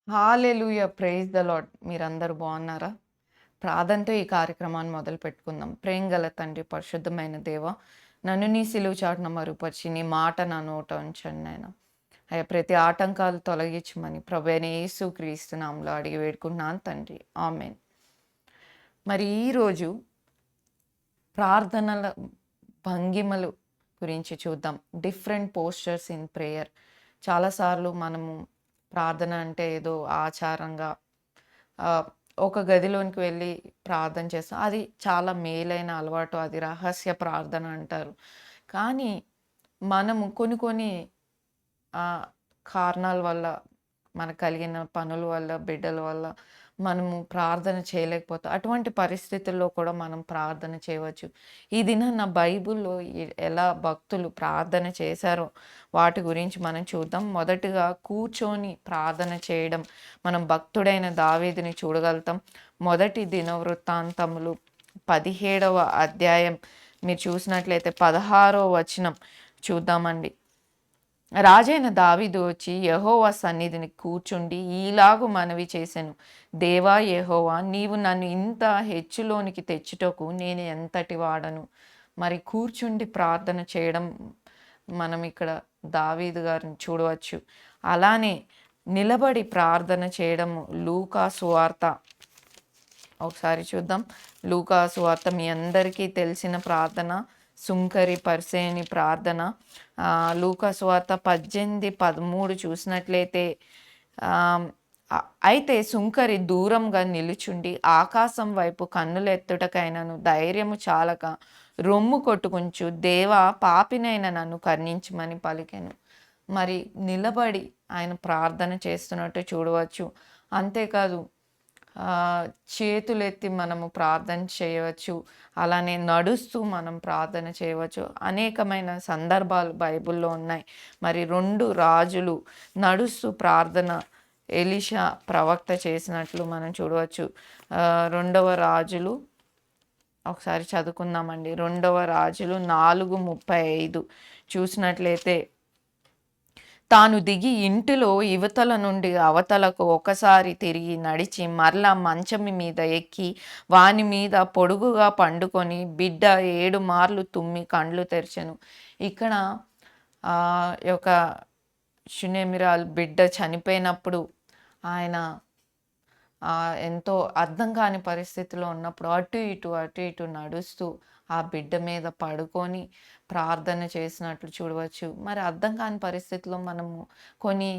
Hallelujah! Praise the lord. మీరందరూ బాగున్నారా? ప్రార్థనతో ఈ కార్యక్రమాన్ని మొదలుపెట్టుకుందాం. ప్రేమగల తండ్రి, పరిశుద్ధమైన దేవ, నన్ను నీ సిలువ చాటున మరుగుపరిచి, నీ మాట నా నోట ఉంచండి నాయన. అయ్యా, ప్రతి ఆటంకాలు తొలగించమని ప్రభువైన యేసు క్రీస్తు నామములో అడిగి వేడుకుంటున్నాను తండ్రి. ఆమేన్. మరి ఈరోజు ప్రార్థనల భంగిమలు గురించి చూద్దాం. Different postures in prayer. చాలాసార్లు మనము ప్రార్థన అంటే ఏదో ఆచారంగా ఆహ్, ఒక గదిలోనికి వెళ్ళి ప్రార్థన చేస్తాం. అది చాలా మేలైన అలవాటు. అది రహస్య ప్రార్థన అంటారు. కానీ మనము కొన్ని కొన్ని ఆహ్, కారణాల వల్ల, మనకు కలిగిన పనుల వల్ల, బిడ్డల వల్ల మనము ప్రార్థన చేయలేకపోతాం. అటువంటి పరిస్థితుల్లో కూడా మనం ప్రార్థన చేయవచ్చు. ఈ దినాన బైబిల్‌లో ఎలా భక్తులు ప్రార్థన చేశారో వాటి గురించి మనం చూద్దాం. మొదటగా కూర్చొని ప్రార్థన చేయడం, మనం భక్తుడైన దావీదుని చూడగలుగుతాం. మొదటి దినవృత్తాంతములు 17వ అధ్యాయం మీరు చూసినట్లయితే 16వ వచనం చూద్దామండి. రాజైన దావీదు వచ్చి యెహోవా సన్నిధిని కూర్చుండి ఈలాగు మనవి చేసెను. దేవా యెహోవా, నీవు నన్ను ఇంత హెచ్చులోనికి తెచ్చుటకు నేను ఎంతటి వాడను. మరి కూర్చుండి ప్రార్థన చేయడం మనం ఇక్కడ దావీదు గారిని చూడవచ్చు. అలానే నిలబడి ప్రార్థన చేయడము లూకా సువార్త ఒకసారి చూద్దాం. లూకా సువార్త మీ అందరికీ తెలిసిన ప్రార్థన, సుంకరి పరిసేని ప్రార్థన. లూకా సువార్త 18, 13 చూసినట్లయితే అయితే సుంకరి దూరంగా నిలుచుండి ఆకాశం వైపు కన్నులెత్తుటకైనను ధైర్యము చాలక రొమ్ము కొట్టుకుంచు, దేవా పాపినైన నన్ను కరుణించమని పలికెను. మరి నిలబడి ఆయన ప్రార్థన చేస్తున్నట్టు చూడవచ్చు. అంతేకాదు చేతులెత్తి మనము ప్రార్థన చేయవచ్చు. అలానే నడుస్తూ మనం ప్రార్థన చేయవచ్చు. అనేకమైన సందర్భాలు బైబిల్‌లో ఉన్నాయి. మరి 2 రాజులు నడుస్తూ ప్రార్థన ఎలీషా ప్రవక్త చేసినట్లు మనం చూడవచ్చు. రెండవ రాజులు ఒకసారి చదువుకుందామండి. రెండవ రాజులు 4:35 చూసినట్లయితే, తాను దిగి ఇంటిలో ఇవతల నుండి అవతలకు ఒకసారి తిరిగి నడిచి మరలా మంచమి మీద ఎక్కి వాని మీద పొడుగుగా పండుకొని బిడ్డ 7 మార్లు తుమ్మి కండ్లు తెరిచెను. ఇక్కడ యొక్క షునేమిరాల్ బిడ్డ చనిపోయినప్పుడు ఆయన ఎంతో అర్థం కాని పరిస్థితిలో ఉన్నప్పుడు అటు ఇటు నడుస్తూ ఆ బిడ్డ మీద పడుకొని ప్రార్థన చేసినట్లు చూడవచ్చు. మరి అర్థం కాని పరిస్థితిలో మనము కొన్ని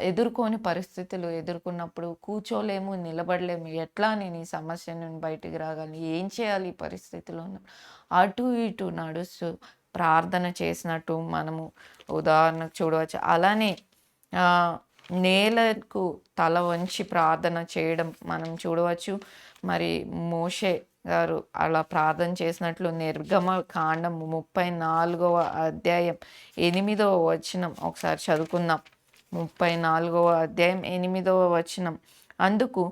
ఎదుర్కొని పరిస్థితులు ఎదుర్కొన్నప్పుడు కూర్చోలేము, నిలబడలేము. ఎట్లా నేను ఈ సమస్య నుండి బయటికి రాగలను? ఏం చేయాలి ఈ పరిస్థితిలో ఉన్నప్పుడు? అటు ఇటు నడుస్తూ ప్రార్థన చేసినట్టు మనము ఉదాహరణకు చూడవచ్చు. అలానే నేలకు తల వంచి ప్రార్థన చేయడం మనం చూడవచ్చు. మరి మోషే గారు అలా ప్రార్థన చేసినట్లు నిర్గమకాండం 34వ అధ్యాయం 8వ వచనం ఒకసారి చదువుకుందాం. 34వ అధ్యాయం 8వ వచనం. అందుకు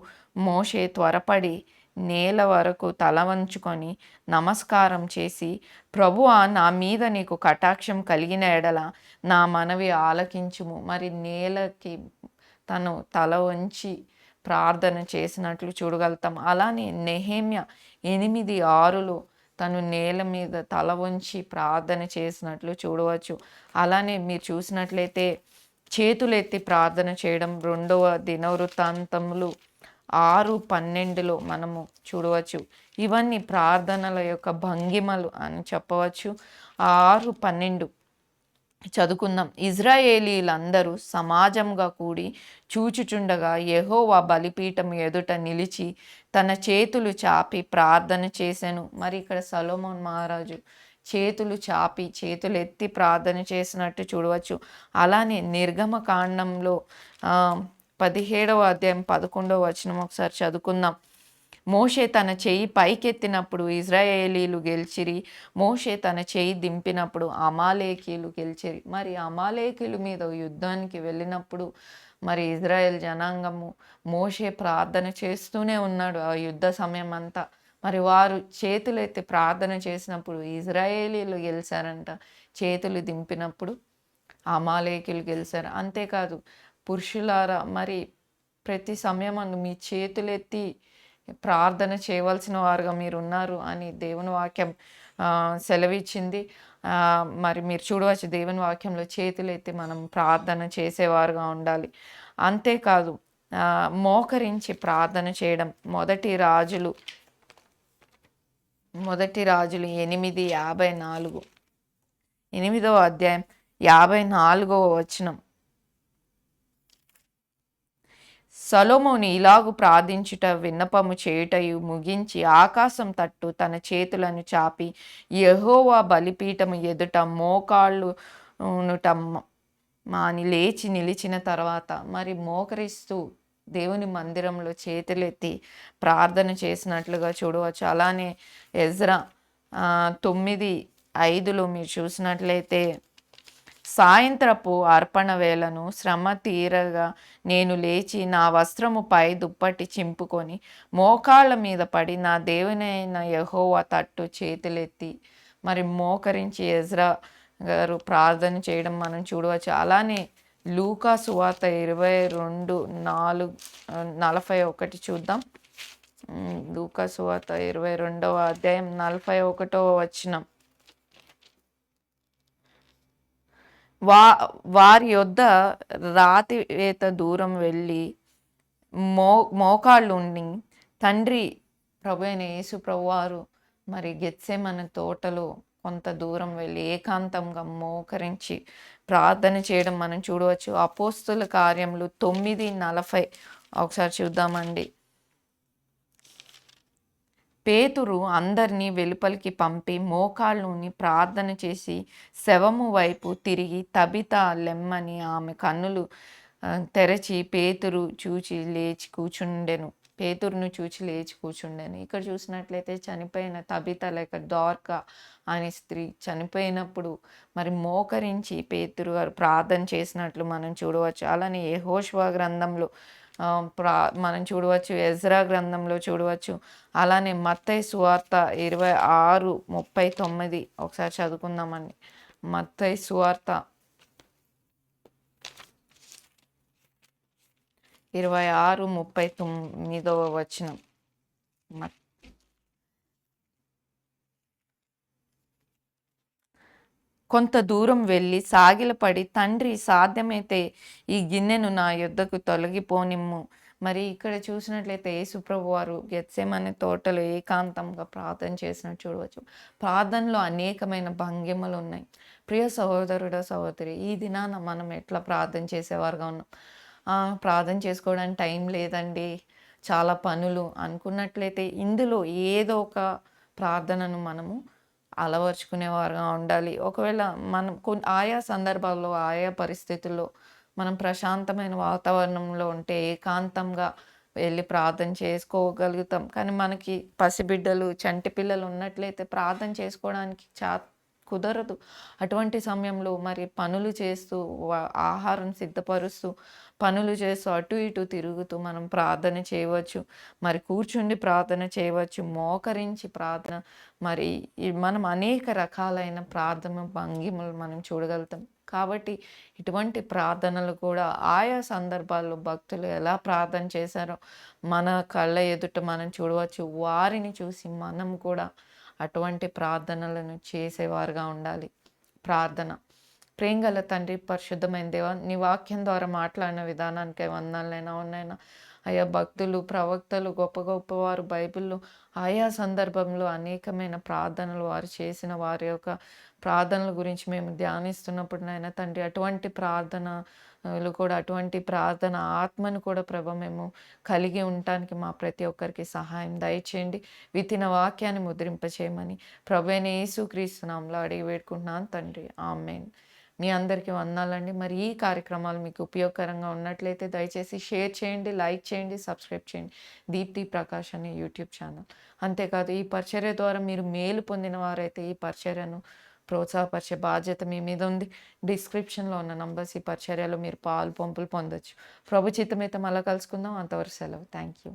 మోషే త్వరపడి నేల వరకు తల వంచుకొని నమస్కారం చేసి, ప్రభువా, నా మీద నీకు కటాక్షం కలిగిన ఎడల నా మనవి ఆలకించుము. మరి నేలకి తను తల వంచి ప్రార్థన చేసినట్లు చూడగలుగుతాం. అలానే నెహెమ్యా 8:6లో తను నేల మీద తల వంచి ప్రార్థన చేసినట్లు చూడవచ్చు. అలానే మీరు చూసినట్లయితే చేతులెత్తి ప్రార్థన చేయడం రెండవ దినవృత్తాంతములు 6:12లో మనము చూడవచ్చు. ఇవన్నీ ప్రార్థనల యొక్క భంగిమలు అని చెప్పవచ్చు. 6:12 చదువుకుందాం. ఇజ్రాయేలీలందరూ సమాజంగా కూడి చూచుచుండగా యెహోవా బలిపీఠం ఎదుట నిలిచి తన చేతులు చాపి ప్రార్థన చేసెను. మరి ఇక్కడ సొలొమోన్ మహారాజు చేతులు చాపి చేతులు ఎత్తి ప్రార్థన చేసినట్టు చూడవచ్చు. అలానే నిర్గమకాండంలో 17వ అధ్యాయం 11వ వచనం ఒకసారి చదువుకుందాం. మోషే తన చెయ్యి పైకెత్తినప్పుడు ఇజ్రాయేలీలు గెలిచిరి. మోషే తన చెయ్యి దింపినప్పుడు అమాలేకీయులు గెలిచిరి. మరి అమాలేకీయుల మీద యుద్ధానికి వెళ్ళినప్పుడు మరి ఇజ్రాయెల్ జనాంగము మోషే ప్రార్థన చేస్తూనే ఉన్నాడు ఆ యుద్ధ సమయం అంతా. మరి వారు చేతులెత్తి ప్రార్థన చేసినప్పుడు ఇజ్రాయేలీలు గెలిచారంట. చేతులు దింపినప్పుడు అమాలేకీయులు గెలిచారు. అంతేకాదు పురుషులారా, మరి ప్రతి సమయమందు మీ చేతులెత్తి ప్రార్థన చేయవలసిన వారుగా మీరున్నారు అని దేవుని వాక్యం సెలవిచ్చింది. మరి మీరు చూడవచ్చు దేవుని వాక్యంలో చేతులెత్తి మనం ప్రార్థన చేసేవారుగా ఉండాలి. అంతేకాదు మోకరించి ప్రార్థన చేయడం. మొదటి రాజులు 8:54 8వ అధ్యాయం 54వ వచనం. సొలొమోను ఇలాగు ప్రార్థించుట విన్నపము చేయుటయు ముగించి ఆకాశం తట్టు తన చేతులను చాపి యెహోవా బలిపీఠము ఎదుట మోకాళ్ళునుట మాని లేచి నిలిచిన తర్వాత మరి మోకరిస్తూ దేవుని మందిరంలో చేతులెత్తి ప్రార్థన చేసినట్లుగా చూడవచ్చు. అలానే ఎజ్రా 9:5లో మీరు చూసినట్లయితే సాయంత్రపు అర్పణ వేళను శ్రమ తీరగా నేను లేచి నా వస్త్రము పై దుప్పటి చింపుకొని మోకాళ్ళ మీద పడి నా దేవునైన యెహోవా తట్టు చేతులెత్తి మరి మోకరించి ఎజ్రా గారు ప్రార్థన చేయడం మనం చూడవచ్చు. అలానే లూకా సువార్త 22:41 చూద్దాం. లూకా సువార్త 22వ అధ్యాయం 41వ వచనం. వారి యొద్ద రాతివేత దూరం వెళ్ళి మోకాళ్ళుండి తండ్రి ప్రభువైన యేసు ప్రభువారు మరి గెత్సేమనే తోటలో కొంత దూరం వెళ్ళి ఏకాంతంగా మోకరించి ప్రార్థన చేయడం మనం చూడవచ్చు. అపోస్తుల కార్యములు 9:40 ఒకసారి చూద్దామండి. పేతురు అందరినీ వెలుపలికి పంపి మోకాళ్ళుని ప్రార్థన చేసి శవము వైపు తిరిగి తబితా లెమ్మని ఆమె కన్నులు తెరచి పేతురును చూచి లేచి కూర్చుండెను. ఇక్కడ చూసినట్లయితే చనిపోయిన తబితా లేక డార్కా అనే స్త్రీ చనిపోయినప్పుడు మరి మోకరించి పేతురు గారు ప్రార్థన చేసినట్లు మనం చూడవచ్చు. అలానే యెహోషువ గ్రంథంలో మనం చూడవచ్చు, ఎజ్రా గ్రంథంలో చూడవచ్చు. అలానే మత్తయి సువార్త 26:39 ఒకసారి చదువుకుందామండి. మత్తయి సువార్త 26:39వ వచనం. కొంత దూరం వెళ్ళి సాగిలపడి తండ్రి సాధ్యమైతే ఈ గిన్నెను నా యొద్దకు తొలగిపోనిమ్ము. మరి ఇక్కడ చూసినట్లయితే యేసుప్రభు వారు గెత్సేమనే తోటలో ఏకాంతంగా ప్రార్థన చేసినట్టు చూడవచ్చు. ప్రార్థనలో అనేకమైన భంగిమలు ఉన్నాయి. ప్రియ సహోదరుడు సహోదరి, ఈ దినాన మనం ఎట్లా ప్రార్థన చేసేవారుగా ఉన్నాం? ప్రార్థన చేసుకోవడానికి టైం లేదండి, చాలా పనులు అనుకున్నట్లయితే ఇందులో ఏదో ఒక ప్రార్థనను మనము అలవర్చుకునేవారుగా ఉండాలి. ఒకవేళ మనం ఆయా సందర్భాల్లో ఆయా పరిస్థితుల్లో మనం ప్రశాంతమైన వాతావరణంలో ఉంటే ఏకాంతంగా వెళ్ళి ప్రార్థన చేసుకోగలుగుతాం. కానీ మనకి పసిబిడ్డలు చంటి పిల్లలు ఉన్నట్లయితే ప్రార్థన చేసుకోవడానికి కుదరదు. అటువంటి సమయంలో మరి పనులు చేస్తూ ఆహారం సిద్ధపరుస్తూ పనులు చేస్తూ అటు ఇటు తిరుగుతూ మనం ప్రార్థన చేయవచ్చు. మరి కూర్చుండి ప్రార్థన చేయవచ్చు, మోకరించి ప్రార్థన, మరి మనం అనేక రకాలైన ప్రార్థన భంగిమలు మనం చూడగలుగుతాం. కాబట్టి ఇటువంటి ప్రార్థనలు కూడా ఆయా సందర్భాల్లో భక్తులు ఎలా ప్రార్థన చేశారో మన కళ్ళ ఎదుట మనం చూడవచ్చు. వారిని చూసి మనం కూడా అటువంటి ప్రార్థనలను చేసేవారుగా ఉండాలి. ప్రార్థన. ప్రేమగల తండ్రి, పరిశుద్ధమైన దేవా, నీ వాక్యం ద్వారా మాట్లాడిన విధానానికి వందనాలైనా ఉన్నాయినా. అయ్యా, భక్తులు ప్రవక్తలు గొప్ప గొప్పవారు బైబిల్లో ఆయా సందర్భంలో అనేకమైన ప్రార్థనలు వారు చేసిన వారి యొక్క ప్రార్థనల గురించి మేము ధ్యానిస్తున్నప్పుడు నాయన తండ్రి, అటువంటి ప్రార్థనలు కూడా అటువంటి ప్రార్థన ఆత్మను కూడా ప్రభ మేము కలిగి ఉండటానికి మా ప్రతి ఒక్కరికి సహాయం దయచేయండి. విత్తిన వాక్యాన్ని ముద్రింపచేయమని ప్రభువైన యేసుక్రీస్తు నామములో అడిగి వేడుకుంటున్నాను తండ్రి, ఆమేన్. మీ అందరికీ వందనాలండి. మరి ఈ కార్యక్రమాలు మీకు ఉపయోగకరంగా ఉన్నట్లయితే దయచేసి షేర్ చేయండి, లైక్ చేయండి, సబ్స్క్రైబ్ చేయండి. దీప్తి ప్రకాష్ అనే యూట్యూబ్ ఛానల్. అంతేకాదు ఈ పరిచర్య ద్వారా మీరు మేలు పొందిన వారైతే ఈ పరిచర్యను ప్రోత్సాహపరిచే బాధ్యత మీ మీద ఉంది. డిస్క్రిప్షన్లో ఉన్న నంబర్స్ ఈ పరిచర్యలో మీరు పాలు పంపులు పొందొచ్చు. ప్రభు చిత్తమైతే మళ్ళీ కలుసుకుందాం. అంతవరకు సెలవు. Thank you.